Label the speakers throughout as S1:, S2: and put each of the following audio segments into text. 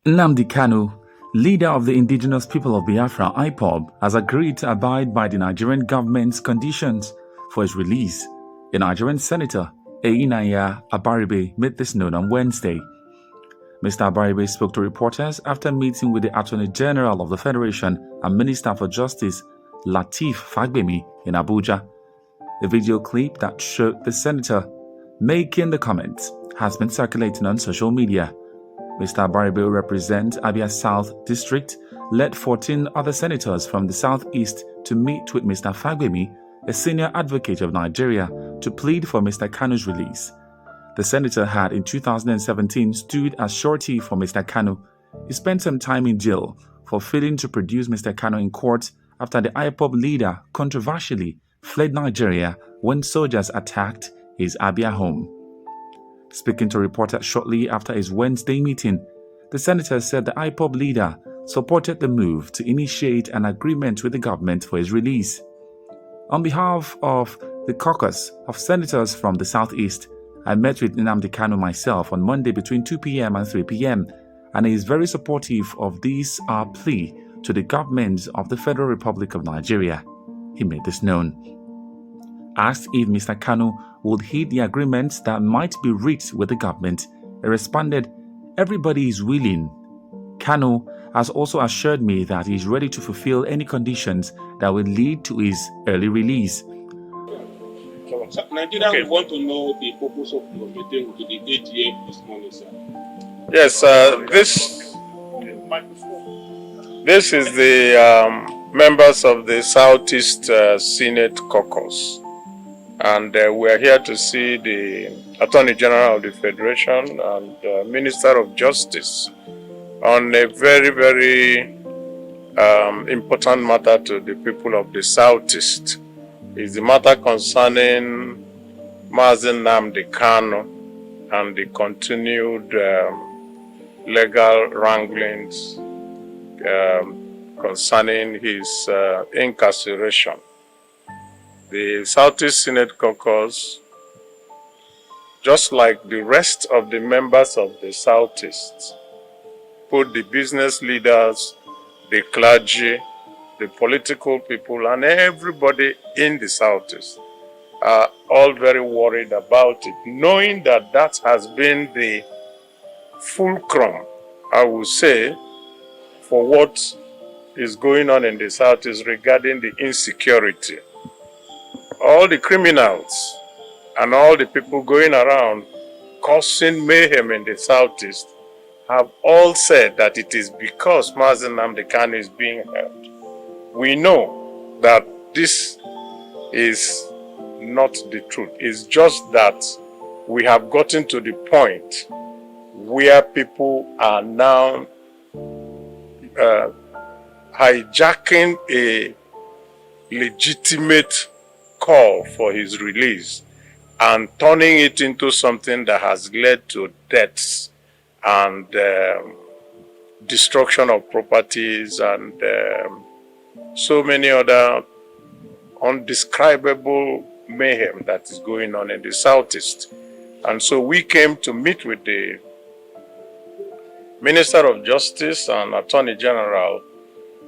S1: Nnamdi Kanu, leader of the indigenous people of Biafra IPOB, has agreed to abide by the Nigerian government's conditions for his release. A Nigerian senator, Abaribe, made this known on Wednesday. Mr. Abaribe spoke to reporters after meeting with the Attorney General of the Federation and Minister for Justice, Lateef Fagbemi, in Abuja. A video clip that showed the senator making the comments has been circulating on social media. Mr. Abaribe, who represents Abia South District, led 14 other senators from the southeast to meet with Mr. Fagbemi, a senior advocate of Nigeria, to plead for Mr. Kanu's release. The senator had in 2017 stood as surety for Mr. Kanu. He spent some time in jail for failing to produce Mr. Kanu in court after the IPOB leader controversially fled Nigeria when soldiers attacked his Abia home. Speaking to reporters shortly after his Wednesday meeting, the senator said the IPOB leader supported the move to initiate an agreement with the government for his release. On behalf of the caucus of senators from the southeast, I met with Nnamdi Kanu myself on Monday between 2 p.m. and 3 p.m. and he is very supportive of this our plea to the government of the Federal Republic of Nigeria. He made this known. Asked if Mr. Kanu would heed the agreements that might be reached with the government, he responded, "Everybody is willing." Kanu has also assured me that he is ready to fulfill any conditions that will lead to his early release.
S2: Nigerians want to know the purpose of your meeting with the AGM this morning, sir.
S3: Yes, this is the members of the Southeast Senate Caucus. And we are here to see the Attorney General of the Federation and Minister of Justice on a very, very important matter to the people of the Southeast. It's the matter concerning Nnamdi Kanu and the continued legal wranglings concerning his incarceration. The Southeast Senate Caucus, just like the rest of the members of the Southeast, put the business leaders, the clergy, the political people, and everybody in the Southeast are all very worried about it, knowing that that has been the fulcrum, I would say, for what is going on in the Southeast regarding the insecurity. All the criminals and all the people going around causing mayhem in the Southeast have all said that it is because Nnamdi Kanu is being held. We know that this is not the truth. It's just that we have gotten to the point where people are now hijacking a legitimate call for his release and turning it into something that has led to deaths and destruction of properties and so many other undescribable mayhem that is going on in the Southeast. And so we came to meet with the Minister of Justice and Attorney General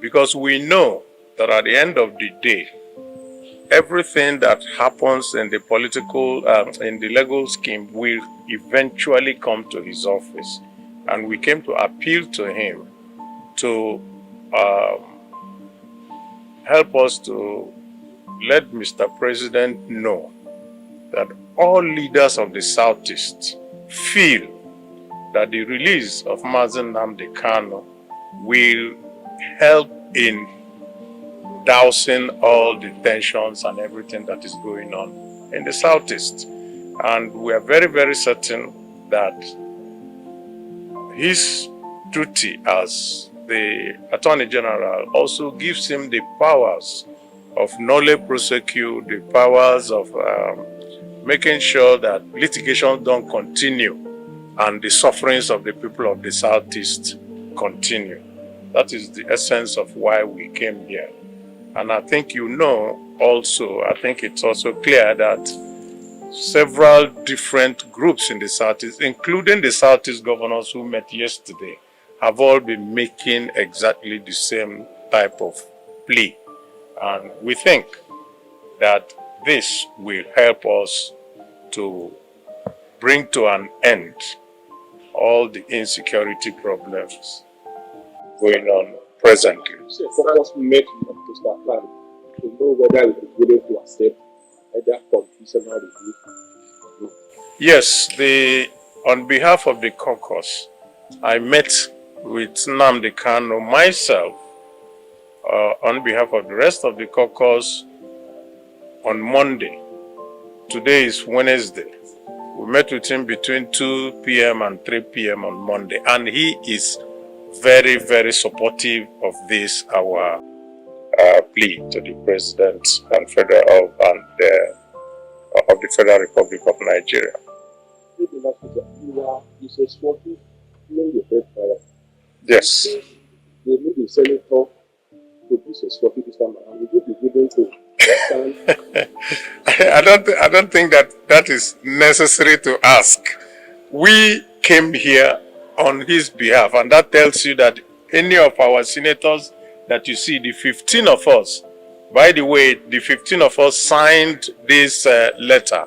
S3: because we know that at the end of the day, everything that happens in the political, in the legal scheme will eventually come to his office. And we came to appeal to him to help us to let Mr. President know that all leaders of the Southeast feel that the release of Nnamdi Kanu will help in dousing all the tensions and everything that is going on in the Southeast. And we are very, very certain that his duty as the Attorney General also gives him the powers of nolle prosequi, the powers of making sure that litigation don't continue and the sufferings of the people of the Southeast continue. That is the essence of why we came here. And I think you know also, I think it's also clear that several different groups in the Southeast, including the Southeast governors who met yesterday, have all been making exactly the same type of plea. And we think that this will help us to bring to an end all the insecurity problems going on presently.
S2: So focus met Mr. Kanu to know whether it is willing to accept either conditional review.
S3: Yes, on behalf of the caucus, I met with Nnamdi Kanu myself on behalf of the rest of the caucus on Monday. Today is Wednesday. We met with him between 2 p.m. and 3 p.m. on Monday, and he is very, very supportive of this, our plea to the President and of the Federal Republic of Nigeria. Yes.
S2: They need the senator to do a swapy this time around. Will you be given to
S3: I don't think that is necessary to ask. We came here on his behalf, and that tells you that any of our senators that you see, the 15 of us, by the way, the 15 of us signed this letter.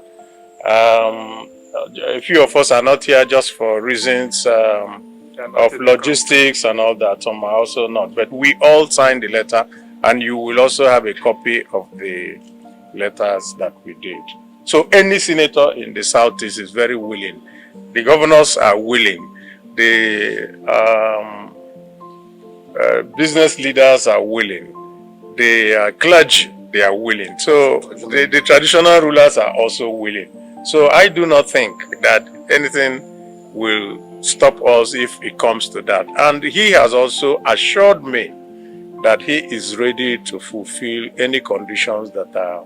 S3: A few of us are not here just for reasons of logistics and all that. Some are also not, but we all signed the letter, and you will also have a copy of the letters that we did. So any senator in the Southeast is very willing. The governors are willing. The business leaders are willing. The clergy, they are willing. So the traditional rulers are also willing. So I do not think that anything will stop us if it comes to that. And he has also assured me that he is ready to fulfill any conditions that are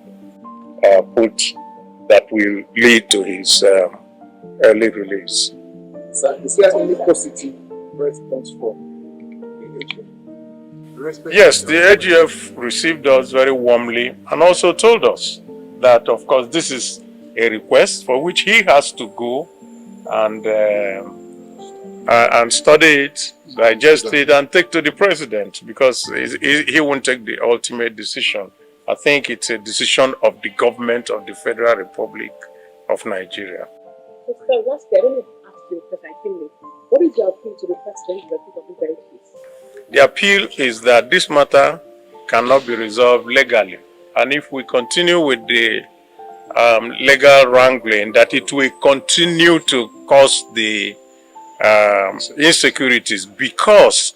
S3: put that will lead to his early release.
S2: Sir, is there any positive response from the AGF?
S3: Yes, the AGF received us very warmly and also told us that, of course, this is a request for which he has to go and study it, digest it, and take to the president, because he won't take the ultimate decision. I think it's a decision of the government of the Federal Republic of Nigeria.
S4: Mr. Waske, I don't know if I asked you because I came late. What is your appeal to the president in the Republic of this very case?
S3: The appeal is that this matter cannot be resolved legally, and if we continue with the legal wrangling, that it will continue to cause the insecurities, because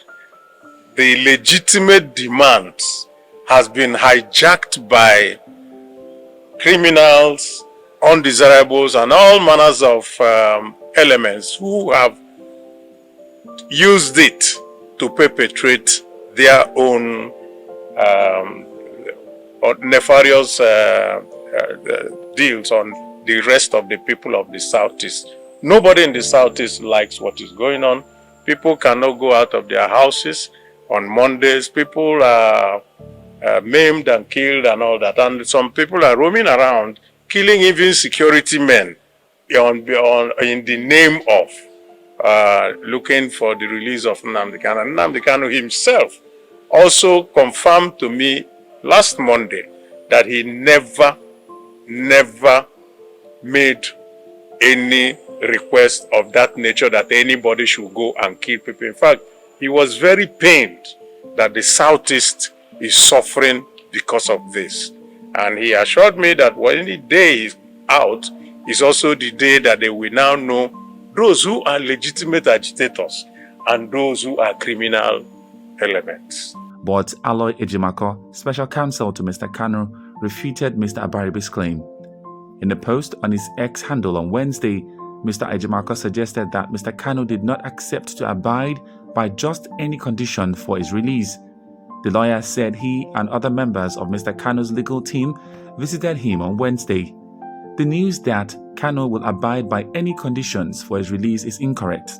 S3: the legitimate demands has been hijacked by criminals, undesirables, and all manners of elements who have used it to perpetrate their own nefarious deals on the rest of the people of the Southeast. Nobody in the Southeast likes what is going on. People cannot go out of their houses on Mondays. People are maimed and killed and all that. And some people are roaming around, killing even security men in the name of looking for the release of Nnamdi Kanu. And Nnamdi Kanu himself also confirmed to me last Monday that he never made any request of that nature, that anybody should go and kill people. In fact, he was very pained that the Southeast is suffering because of this. And he assured me that when the day is out, is also the day that they will now know those who are legitimate agitators and those who are criminal elements.
S1: But Aloy Ejimako, special counsel to Mr. Kanu, refuted Mr. Abaribe's claim. In a post on his X handle on Wednesday, Mr. Ejimako suggested that Mr. Kanu did not accept to abide by just any condition for his release. The lawyer said he and other members of Mr. Kanu's legal team visited him on Wednesday. The news that Kanu will abide by any conditions for his release is incorrect.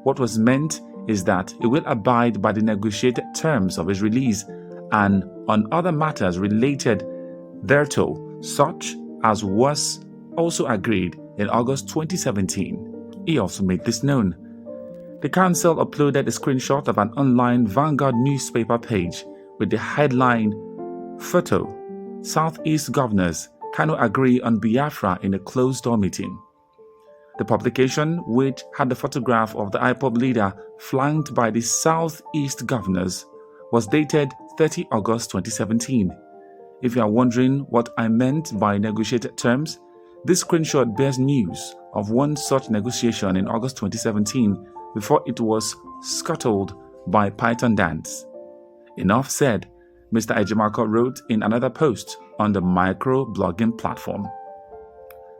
S1: What was meant is that he will abide by the negotiated terms of his release and on other matters related thereto, such as was also agreed in August 2017. He also made this known. The council uploaded a screenshot of an online Vanguard newspaper page with the headline, "Photo: Southeast Governors Kanu agree on Biafra in a closed-door meeting." The publication, which had the photograph of the IPOB leader flanked by the Southeast governors, was dated 30 August 2017. If you are wondering what I meant by negotiated terms, this screenshot bears news of one such negotiation in August 2017 before it was scuttled by Python Dance. Enough said, Mr. Ejimako wrote in another post on the micro-blogging platform.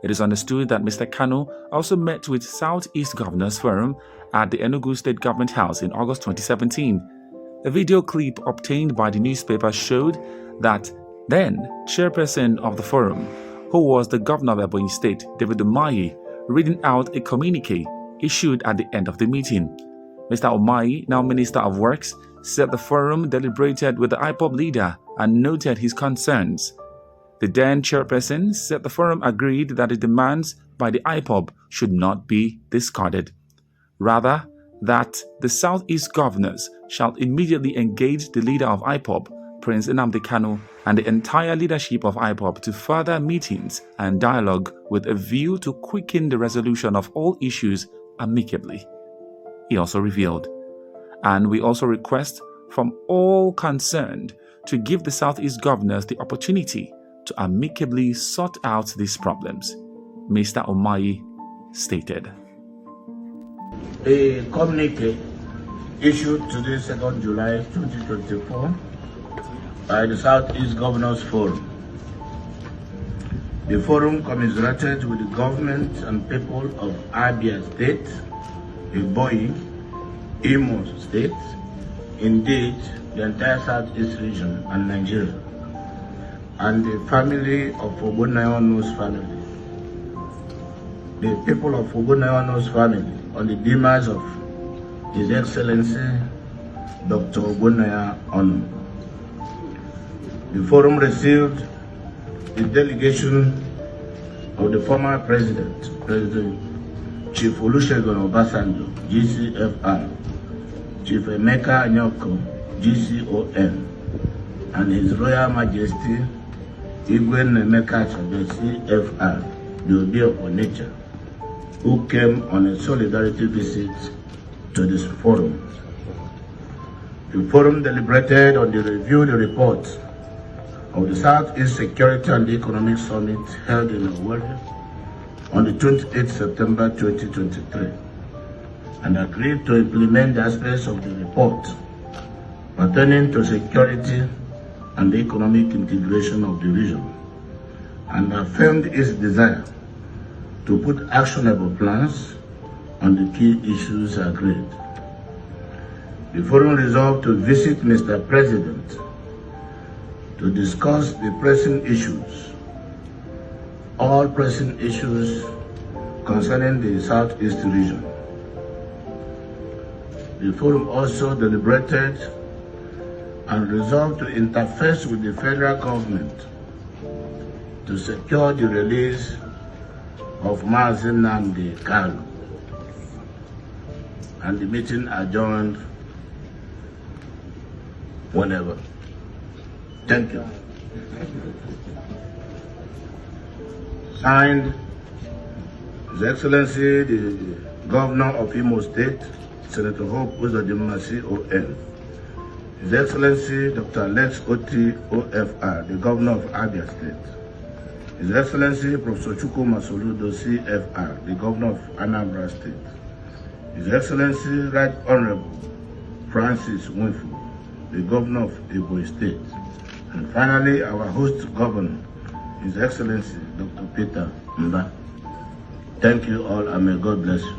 S1: It is understood that Mr. Kanu also met with Southeast Governors Forum at the Enugu State Government House in August 2017. A video clip obtained by the newspaper showed that then chairperson of the forum, who was the governor of Ebonyi State, David Umahi, reading out a communique issued at the end of the meeting. Mr. Umahi, now Minister of Works, said the forum deliberated with the IPOB leader and noted his concerns. The then chairperson said the forum agreed that the demands by the IPOB should not be discarded. Rather, that the Southeast governors shall immediately engage the leader of IPOB, Prince Nnamdi Kanu, and the entire leadership of IPOB to further meetings and dialogue with a view to quicken the resolution of all issues amicably. He also revealed, and we also request from all concerned to give the Southeast governors the opportunity to amicably sort out these problems, Mr. Umahi stated.
S5: A communique issued today, 2nd July 2024, by the Southeast Governors Forum. The forum commiserated with the government and people of Abia State, Ebonyi, Imo State, indeed the entire Southeast region and Nigeria, and the family of Ogbonnayano's family. The people of Ogbonnayano's family on the demise of His Excellency Dr. Ogbonnayano. The forum received the delegation of the former President Chief Olusegun Obasanjo, GCFR, Chief Emeka Anyoko, GCON, and His Royal Majesty Igwe Emeka Achabe, CFR, the Obi of Onitsha, who came on a solidarity visit to this forum. The forum deliberated on the reviewed report of the Southeast Security and Economic Summit held in Owerri on the 28th September 2023 and agreed to implement the aspects of the report pertaining to security and economic integration of the region, and affirmed its desire to put actionable plans on the key issues agreed. The forum resolved to visit Mr. President to discuss the pressing issues, all pressing issues concerning the Southeast region. The forum also deliberated and resolved to interface with the federal government to secure the release of Nnamdi Kanu, and the meeting adjourned whenever. Thank you. Signed, His Excellency the Governor of Imo State, Senator Hope Uzodimasi ON. His Excellency Dr. Alex Oti OFR, the Governor of Abia State. His Excellency Professor Chukwu Masoludo CFR, the Governor of Anambra State. His Excellency Right Honorable Francis Winfu, the Governor of Ebonyi State. And finally, our host governor, His Excellency Dr. Peter Mba. Thank you all, and may God bless you.